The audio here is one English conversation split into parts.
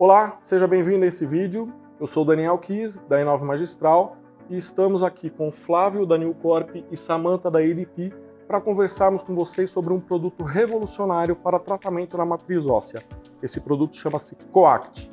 Olá, seja bem-vindo a esse vídeo. Eu sou Daniel Kiss, da Inova Magistral, e estamos aqui com Flávio, da New Corp, e Samantha, da ADP, para conversarmos com vocês sobre um produto revolucionário para tratamento na matriz óssea. Esse produto chama-se Quanto.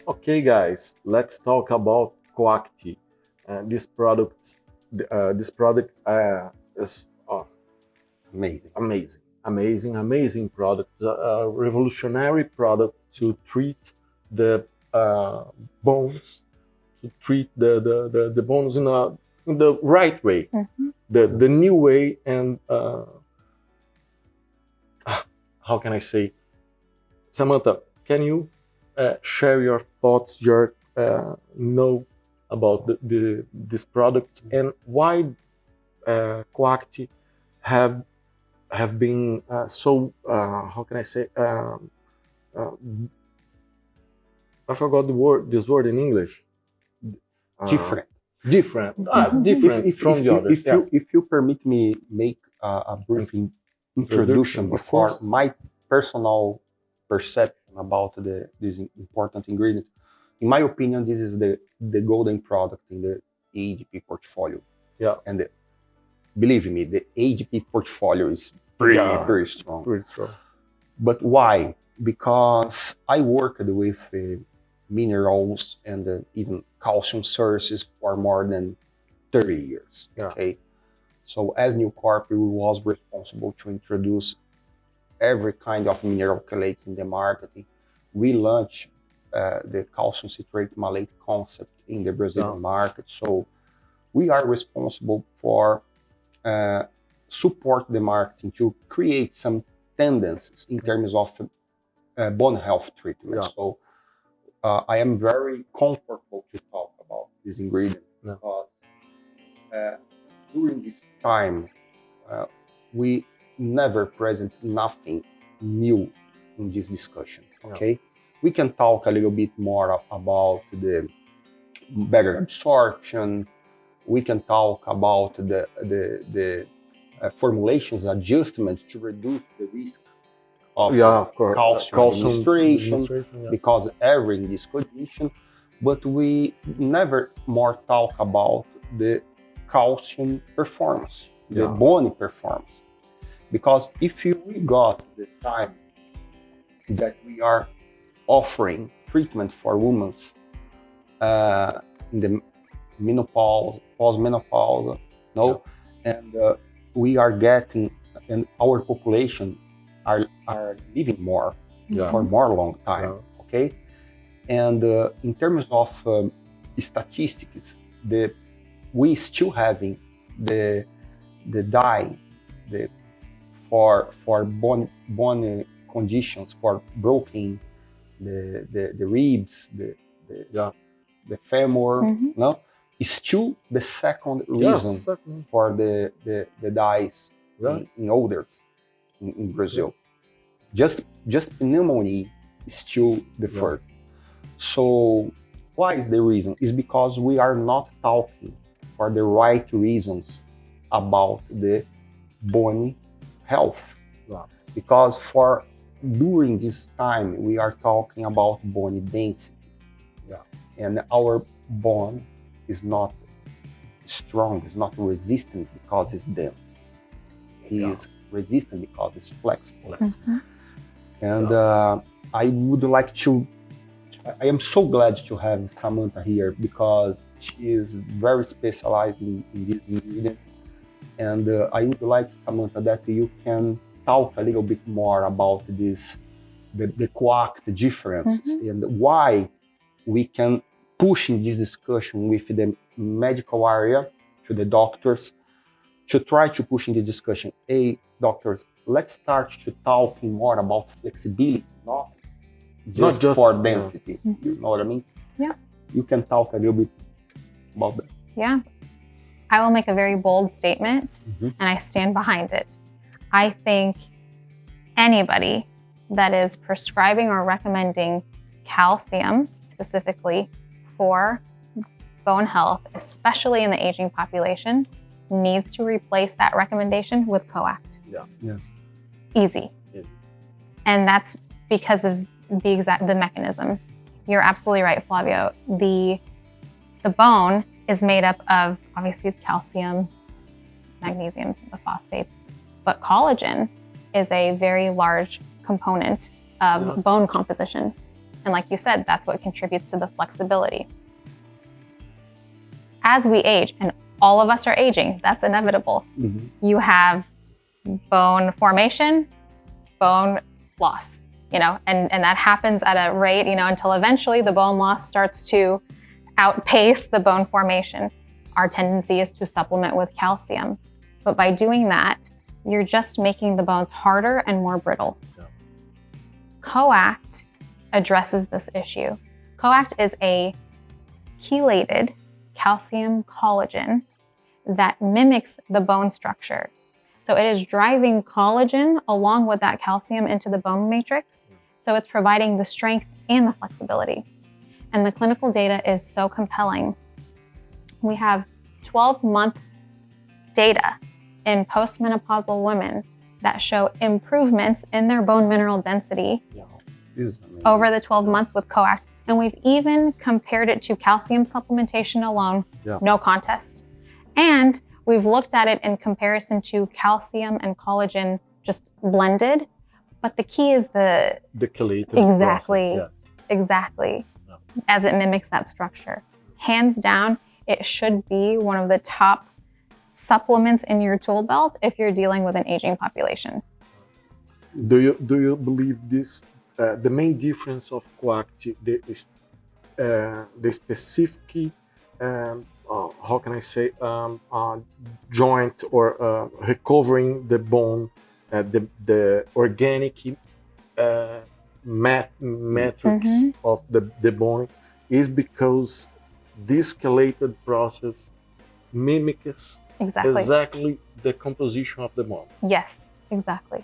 Okay, guys, let's talk about Quanto. This product is amazing product. A revolutionary product to treat the bones, to treat the bones in the right way, the new way, and how can I say, Samantha, can you share your thoughts, your know about this product and why Quanto have been so how can I say I forgot this word in English. Different from the others. If you permit me make a brief introduction before my personal perception about this important ingredient. In my opinion, this is the golden product in the ADP portfolio. Yeah. And believe me, the ADP portfolio is pretty strong. But why? Because I worked with minerals and even calcium sources for more than 30 years. Yeah. Okay. So as New Corp, we was responsible to introduce every kind of mineral chelates in the market. We launched the calcium citrate malate concept in the Brazilian market. So we are responsible for support the marketing to create some tendencies in terms of bone health treatment. Yeah. So I am very comfortable to talk about this ingredient because during this time we never present nothing new in this discussion. Okay, we can talk a little bit more about the better absorption. We can talk about the formulations adjustment to reduce the risk of calcium administration, because error in this condition. But we never more talk about the calcium performance, the bone performance. Because if we got the time that we are offering treatment for women in the menopause, post-menopause, and we are getting, and our population are living more for more long time, okay? And in terms of statistics, we still having the for bone conditions, for broken the ribs, the femur, is still the second reason for the dies in olders in Brazil. Just pneumonia is still the first. So why is the reason? Is because we are not talking for the right reasons about the bone health. Because during this time we are talking about bone density, and our bone is not strong, is not resistant because it's dense. He is resistant because it's flexible. And I would like to. I am so glad to have Samantha here because she is very specialized in this ingredient. And I would like, Samantha, that you can talk a little bit more about this, the Quanto differences and why we can push in this discussion with the medical area to the doctors to try to push in this discussion. Hey, doctors, let's start to talking more about flexibility, not just for density. You know what I mean? Yeah. You can talk a little bit about that. Yeah. I will make a very bold statement, and I stand behind it. I think anybody that is prescribing or recommending calcium specifically for bone health, especially in the aging population, needs to replace that recommendation with coact. Yeah. Easy. Yeah. And that's because of the mechanism. You're absolutely right, Flavio. The bone is made up of obviously calcium, magnesium, the phosphates, but collagen is a very large component of bone composition. And like you said, that's what contributes to the flexibility. As we age, and all of us are aging, that's inevitable. You have bone formation, bone loss, and that happens at a rate, until eventually the bone loss starts to outpace the bone formation. Our tendency is to supplement with calcium. But by doing that, you're just making the bones harder and more brittle. Yeah. Coact addresses this issue. Coact is a chelated calcium collagen that mimics the bone structure. So it is driving collagen along with that calcium into the bone matrix. So it's providing the strength and the flexibility. And the clinical data is so compelling. We have 12-month data in postmenopausal women that show improvements in their bone mineral density over the 12 months with coact. And we've even compared it to calcium supplementation alone, no contest. And we've looked at it in comparison to calcium and collagen just blended. But the key is the chelated exactly, process, exactly, as it mimics that structure. Hands down, it should be one of the top supplements in your tool belt if you're dealing with an aging population. Do you believe this? The main difference of coact, the specific, how can I say, joint or recovering the bone, the organic matrix of the bone is because this chelated process mimics exactly the composition of the bone. Yes, exactly.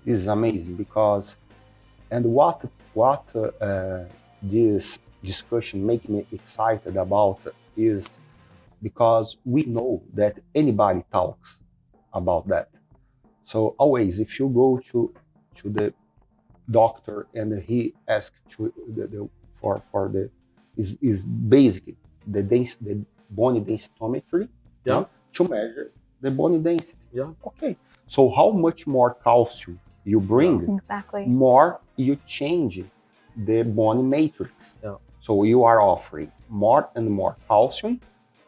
This is amazing because, and what this discussion makes me excited about is because we know that anybody talks about that. So always, if you go to the doctor and he asks for the is basically the bone densitometry, to measure the bone density. Okay. So how much more calcium you bring, more you change the bone matrix. So you are offering more and more calcium,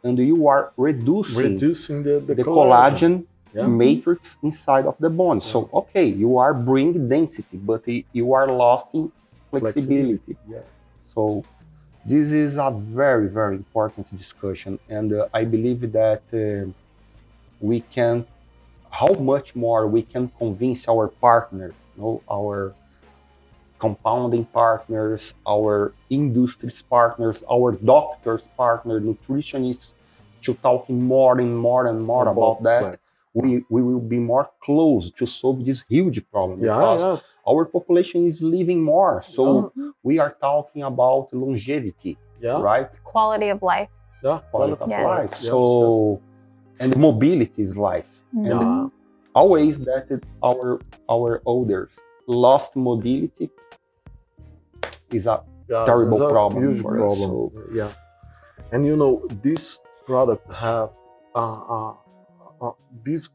and you are reducing the collagen matrix inside of the bone. So okay, you are bringing density, but you are losing flexibility. So this is a very, very important discussion, and I believe that we can, how much more we can convince our partners, our compounding partners, our industries partners, our doctors partners, nutritionists, to talk more and more and more about that. We will be more close to solve this huge problem because our population is living more. So we are talking about longevity, right? Quality of life. Quality of life. So, and mobility is life. And always that our elders lost mobility is a terrible problem for us. So, and this product have this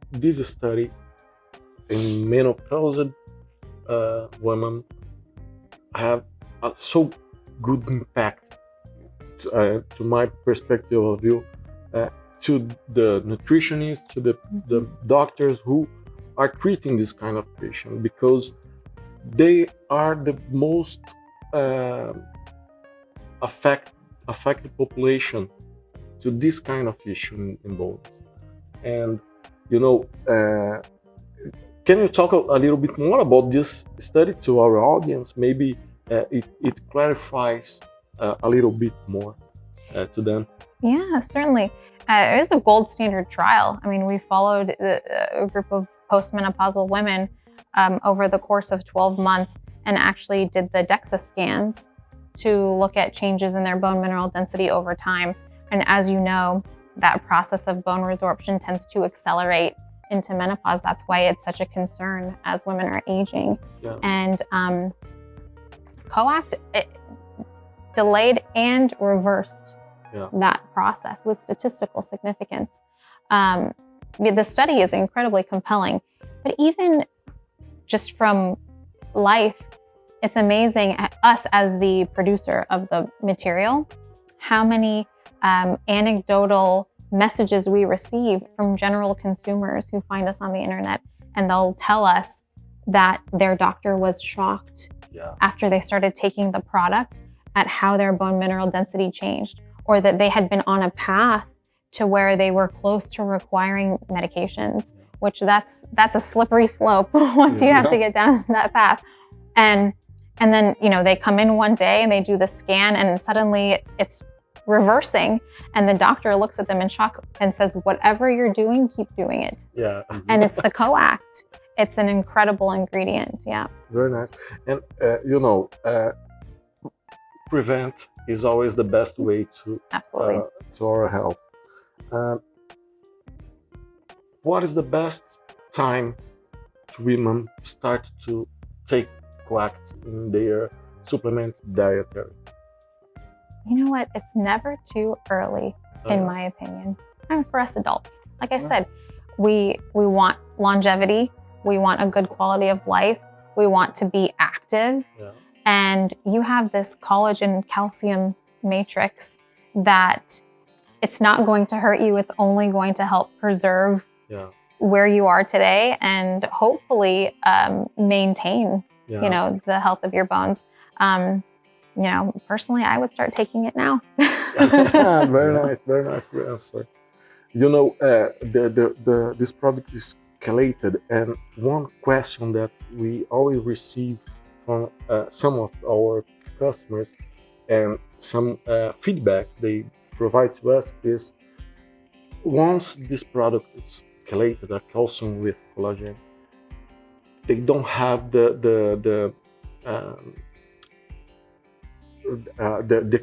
study in menopausal women have a so good impact to my perspective of view, to the nutritionists, to the doctors who are treating this kind of patient, because they are the most affected population to this kind of issue in bones. And can you talk a little bit more about this study to our audience? Maybe it clarifies a little bit more to them. Yeah, certainly. It is a gold standard trial. I mean, we followed a group of postmenopausal women over the course of 12 months and actually did the DEXA scans to look at changes in their bone mineral density over time. And as you know, that process of bone resorption tends to accelerate into menopause. That's why it's such a concern as women are aging. Yeah. And COACT delayed and reversed that process with statistical significance. The study is incredibly compelling, but even just from life, it's amazing at us as the producer of the material, how many anecdotal messages we receive from general consumers who find us on the internet, and they'll tell us that their doctor was shocked after they started taking the product at how their bone mineral density changed, or that they had been on a path to where they were close to requiring medications, which that's a slippery slope once you have to get down that path. And then, you know, they come in one day and they do the scan and suddenly it's reversing, and the doctor looks at them in shock and says, whatever you're doing, keep doing it. Yeah. And it's the COACT. It's an incredible ingredient. Yeah. Very nice. And prevent is always the best way to our health. What is the best time to women start to take COACT in their supplement dietary? You know what? It's never too early, in my opinion. And for us adults, like I said, we want longevity. We want a good quality of life. We want to be active. Yeah. And you have this collagen calcium matrix that it's not going to hurt you. It's only going to help preserve where you are today and hopefully maintain, you know, the health of your bones. You know, personally, I would start taking it now. Very nice answer. You know, this product is chelated, and one question that we always receive from some of our customers and some feedback they provide to us is, once this product is chelated, a calcium with collagen, they don't have the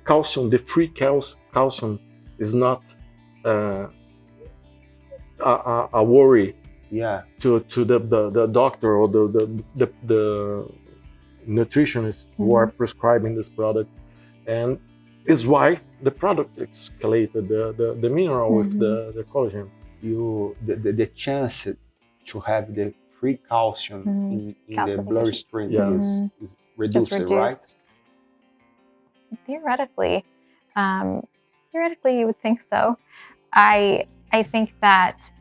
calcium, the free calcium is not a worry to the doctor or the nutritionists who are prescribing this product, and is why the product is chelated, the mineral with the collagen. The chance to have the free calcium in the bloodstream is reduced, right? Theoretically, you would think so. I think that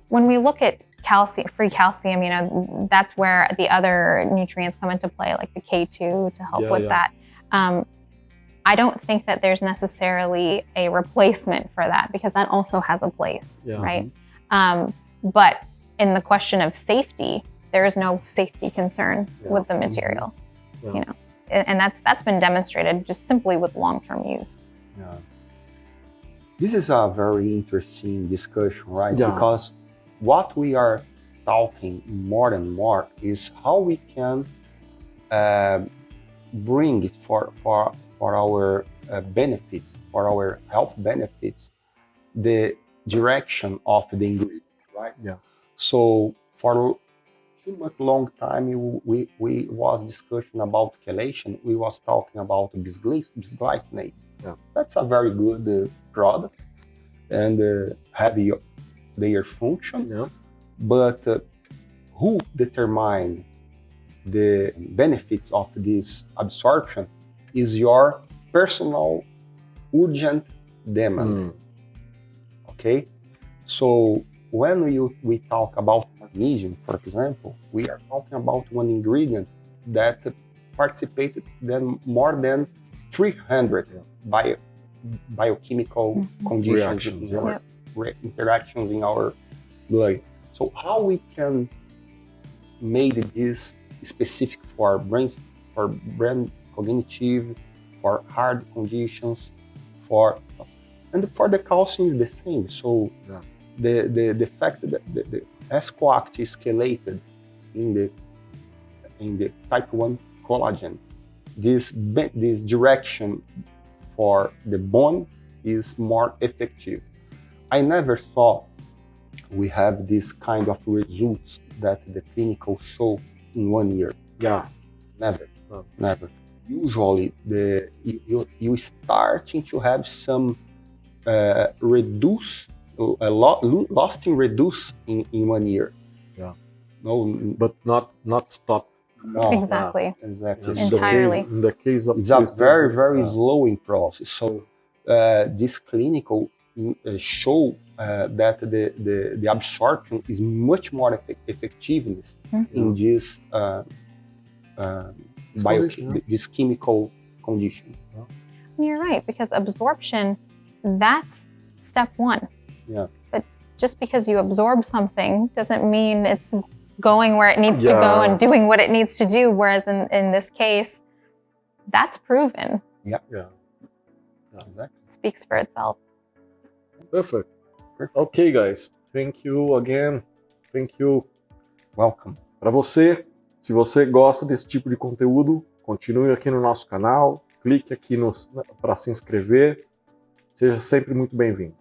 when we look at calcium, free calcium, you know, that's where the other nutrients come into play, like the K2 to help with that. I don't think that there's necessarily a replacement for that, because that also has a place, right? But in the question of safety, there is no safety concern with the material, you know, and that's been demonstrated just simply with long-term use. This is a very interesting discussion, right? Because what we are talking more and more is how we can bring it for our benefits, for our health benefits, the direction of the ingredient, right? So for too much long time, we was discussing about chelation. We was talking about bisglycinate. That's a very good product and have their function. But who determine the benefits of this absorption is your personal urgent demand. Okay, so when we talk about magnesium, for example, we are talking about one ingredient that participated in more than 300 biochemical conditions, interactions in our blood. So how we can make this specific for brain cognitive, for hard conditions, and for the calcium is the same. So the fact that the COACT is chelated in the type 1 collagen. This direction for the bone is more effective. I never thought we have this kind of results that the clinical show in 1 year. Yeah. Never. No. Never. Usually, you starting to have some reduce, lost in reduce in 1 year. Yeah. No, But not stop. no. Exactly. Exactly. Entirely. In the case of It's a very, very uh, slow in process. So this clinical show that the absorption is much more effectiveness in this this chemical condition. You're right, because absorption, that's step one. Yeah. But just because you absorb something doesn't mean it's going where it needs to go and doing what it needs to do. Whereas in this case, that's proven. Yeah. Exactly. It speaks for itself. Perfect. Okay, guys. Thank you again. Thank you. Welcome. Para você, se você gosta desse tipo de conteúdo, continue aqui no nosso canal, clique aqui para se inscrever. Seja sempre muito bem-vindo.